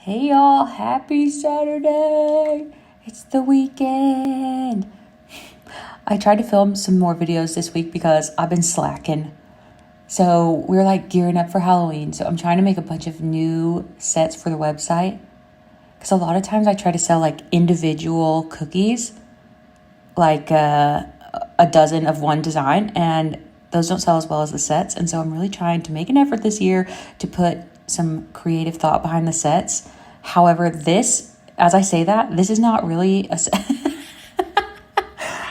Hey y'all, happy Saturday! It's the weekend. I tried to film some more videos this week because I've been slacking. So we're like gearing up for Halloween. So I'm trying to make a bunch of new sets for the website. Because a lot of times I try to sell like individual cookies, like a dozen of one design, and those don't sell as well as the sets. And so I'm really trying to make an effort this year to put some creative thought behind the sets. However, as I say that, this is not really a set.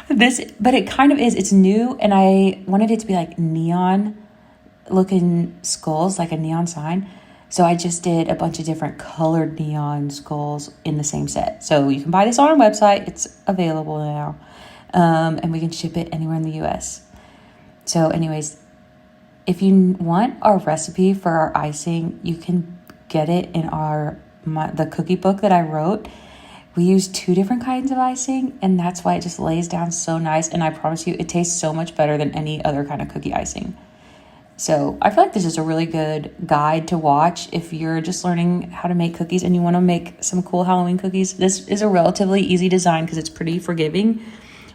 But it kind of is. It's new, and I wanted it to be like neon looking skulls, like a neon sign. So I just did a bunch of different colored neon skulls in the same set. So you can buy this on our website. It's available now. And we can ship it anywhere in the US. So anyways, if you want our recipe for our icing, you can get it in the cookie book that I wrote. We use 2 different kinds of icing, and that's why it just lays down so nice. And I promise you, it tastes so much better than any other kind of cookie icing. So I feel like this is a really good guide to watch if you're just learning how to make cookies and you want to make some cool Halloween cookies. This is a relatively easy design because it's pretty forgiving.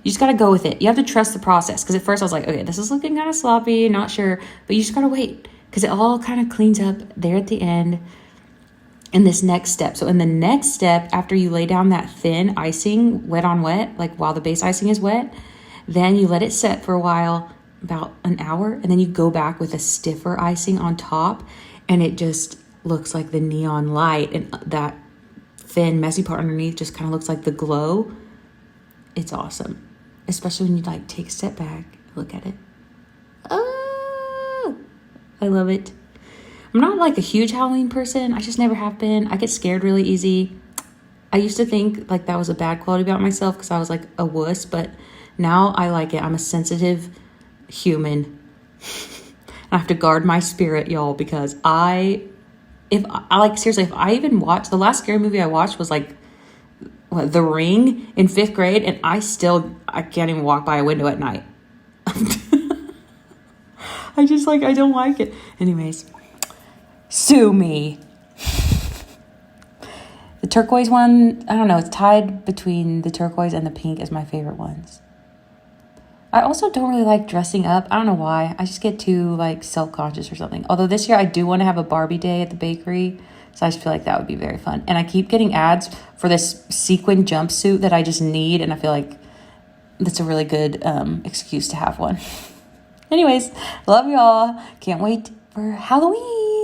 You just got to go with it. You have to trust the process, because at first I was like, okay, this is looking kind of sloppy, not sure. But you just got to wait, because it all kind of cleans up there at the end in this next step. So in the next step, after you lay down that thin icing, wet on wet, like while the base icing is wet, then you let it set for a while, about an hour, and then you go back with a stiffer icing on top, and it just looks like the neon light, and that thin messy part underneath just kind of looks like the glow. It's awesome, especially when you like take a step back, look at it. Oh, I love it. I'm not like a huge Halloween person. I just never have been. I get scared really easy. I used to think like that was a bad quality about myself because I was like a wuss, but now I like it. I'm a sensitive human. I have to guard my spirit, y'all, because if I even watch, the last scary movie I watched was like The Ring in 5th grade, and I can't even walk by a window at night. I don't like it. Anyways, sue me. The turquoise one, I don't know, it's tied between the turquoise and the pink as my favorite ones. I also don't really like dressing up. I don't know why. I just get too like self-conscious or something. Although this year I do want to have a Barbie day at the bakery. So I just feel like that would be very fun. And I keep getting ads for this sequin jumpsuit that I just need. And I feel like that's a really good excuse to have one. Anyways, love y'all. Can't wait for Halloween.